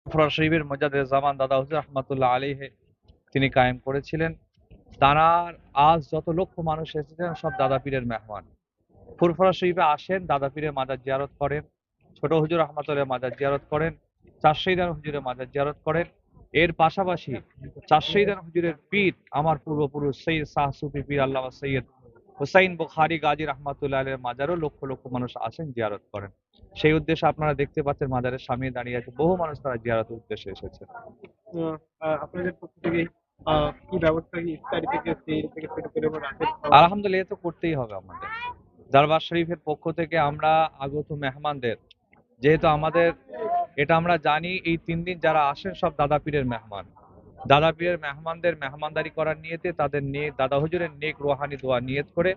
ফুরফুরা শরীফের মুজাদ্দেদ জামান দাদা হুজুর রহমাতুল্লাহ আলাইহি তিনি কায়েম করেছিলেন। তারা আজ যত লক্ষ মানুষ এসেছেন সব দাদা পীরের মেহমান। ফুরফুরা শরীফে আসেন, দাদা পীরের মাজার জিয়ারত করেন, ছোট হুজুর রহমাতুল্লাহ মাজার জিয়ারত করেন, চার শহীদান হুজুরের মাজার জিয়ারত করেন। এর পাশাপাশি চার শহীদান হুজুরের পীর আমার পূর্বপুরুষ সৈয়দ শাহ সুফি পীর আল্লামা সৈয়দ হুসাইন বুখারী গাজী রহমাতুল্লাহ আলাইহির মাজারও লক্ষ লক্ষ মানুষ আসেন, জিয়ারত করেন। সেই উদ্দেশ্যে আপনারা দেখতে পাচ্ছেন মাজারের সামনে দাঁড়িয়ে আছে বহু মানুষ, তারা জিয়ারতের উদ্দেশ্যে এসেছে। আপনাদের পক্ষ থেকে কি ব্যবস্থা, কি ইফতারি থেকে সেহরি থেকে শুরু করে এবং রাতের খাবার? আলহামদুলিল্লাহ, এ তো করতেই হবে আমাদের। দরবার শরীফের পক্ষ থেকে আমরা আগত মেহমানদের, যেহেতু আমাদের এটা আমরা জানি এই ৩ দিন যারা আসেন সব দাদা পীরের মেহমান। দাদা পীরের মেহমানদের মেহমানদারি করার নিয়তে তাদের দাদা হুজুরের নেক রুহানি দোয়া নিয়ত করে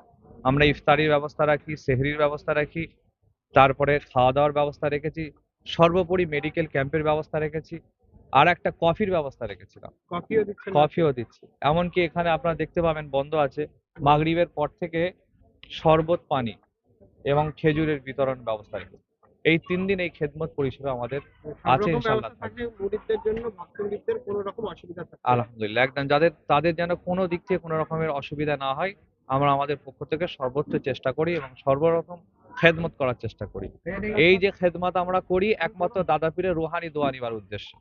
আমরা ইফতারির ব্যবস্থা রাখি, সেহরির ব্যবস্থা রাখি, তারপরে খাওয়া দাওয়ার ব্যবস্থা রেখেছি, সর্বোপরি মেডিকেল ক্যাম্পের ব্যবস্থা রেখেছি, আর একটা কফির ব্যবস্থা রেখেছিলাম। কফিও দিচ্ছেন? কফিও দিচ্ছি। এমনকি এখানে আপনারা দেখতে পাবেন বন্ধ আছে, মাগরিবের পর থেকে শরবত পানি এবং খেজুরের বিতরণ ব্যবস্থা রেখেছি। এই ৩ দিন এই খেদমত পরিষেবা আমাদের সব আছে, রকম ইনশাআল্লাহ ব্যবস্থা থাকবে। থাকলে মুরিদদের জন্য, ভক্তবৃন্দের কোনো রকম অসুবিধা থাকবে না। আলহামদুলিল্লাহ, একদম তাদের যেন কোনো দিক থেকে কোনো রকমের অসুবিধা না হয়, আমরা আমাদের পক্ষ থেকে সর্বোচ্চ চেষ্টা করি এবং সর্বরকম খেদমত করার চেষ্টা করি। এই যে খেদমত আমরা করি একমাত্র দাদা পীরের রুহানি দোয়া নিবার উদ্দেশ্যে।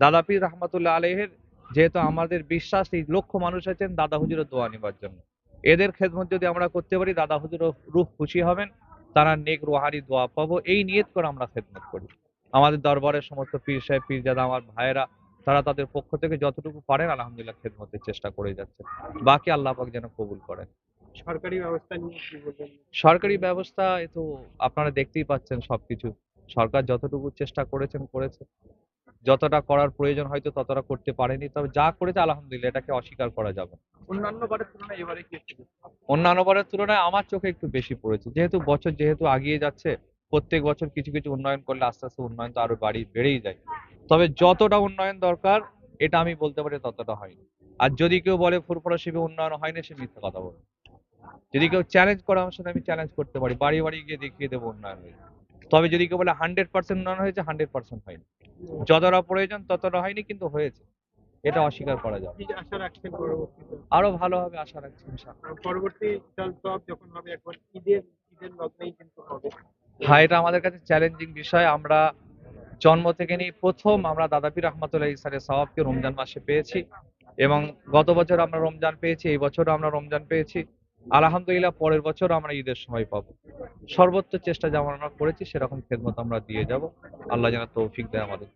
দাদা পীর রহমাতুল্লাহ আলাইহির যেহেতু আমাদের বিশ্বাস এই লক্ষ মানুষ আছেন দাদা হুজুরের দোয়া নিবার জন্য। এদের খেদমত যদি আমরা করতে পারি দাদা হুজুর রূহ খুশি হবেন, তারা নেক রুহানি দোয়া পাবো, এই নিয়ত করে আমরা খেদমত করি। আমাদের দরবারের সমস্ত পীর সাহেব পীরজাদা আমার ভাইয়েরা তারা তাদের পক্ষ থেকে যতটুকু পারেন আলহামদুলিল্লাহ খেদমতের চেষ্টা করে যাচ্ছেন। বাকি আল্লাহ পাক যেন কবুল করেন। সরকারি ব্যবস্থা নিয়ে কি বলবেন? সরকারি ব্যবস্থা এ তো আপনারা দেখতেই পাচ্ছেন সবকিছু। সরকার যতটুকু চেষ্টা করেছে। যতটা করার প্রয়োজন হয়তো ততটা করতে পারেনি। তবে যা করেছে আলহামদুলিল্লাহ, এটাকে অস্বীকার করা যাবে না। অন্যান্য বারের তুলনায় এবারে কি একটু বেশি? অন্যান্য বারের তুলনায় আমার চোখে একটু বেশি পড়েছে। যেহেতু আগিয়ে যাচ্ছে, প্রত্যেক বছর কিছু কিছু উন্নয়ন করলে আস্তে আস্তে উন্নয়ন তো আরো বেড়েই যায়। তবে যতটা উন্নয়ন দরকার এটা আমি বলতে পারি ততটা হয়নি। আর যদি কেউ বলে ফুরফুরা শিবে উন্নয়ন হয়নি, সে মিথ্যা কথা বলে। যদি কেউ চ্যালেঞ্জ করে আমার সাথে, আমি চ্যালেঞ্জ করতে পারি, বাড়ি বাড়ি গিয়ে দেখিয়ে দেবো উন্নয়ন হয়েছে। তবে যদি কেউ বলে 100% উন্নয়ন হয়েছে, 100% হয়নি। যতটা প্রয়োজন ততটা হয়নি, কিন্তু হয়েছে, এটা অস্বীকার করা যাবে কি না। আশা রাখছেন পরবর্তীতে? আরো ভালো হবে আশা রাখছি ইনশাআল্লাহ। পরবর্তী জলসব যখন হবে একবার ঈদের লগ্নেই কিন্তু হবে। হ্যাঁ, এটা আমাদের কাছে চ্যালেঞ্জিং বিষয়। আমরা জন্ম থেকে নিয়ে প্রথম আমরা দাদা পীর রহমাতুল্লাহ ইসারের সওয়াবকে রমজান মাসে পেয়েছি এবং গত বছর আমরা রমজান পেয়েছি, এই বছরও আমরা রমজান পেয়েছি। আলহামদুলিল্লাহ পরের বছর আমরা ঈদের সময় পাবো। সর্বোচ্চ চেষ্টা যেমন আমরা করেছি সেরকম খেদমত আমরা দিয়ে যাব। আল্লাহ যেন তৌফিক দেয় আমাদের।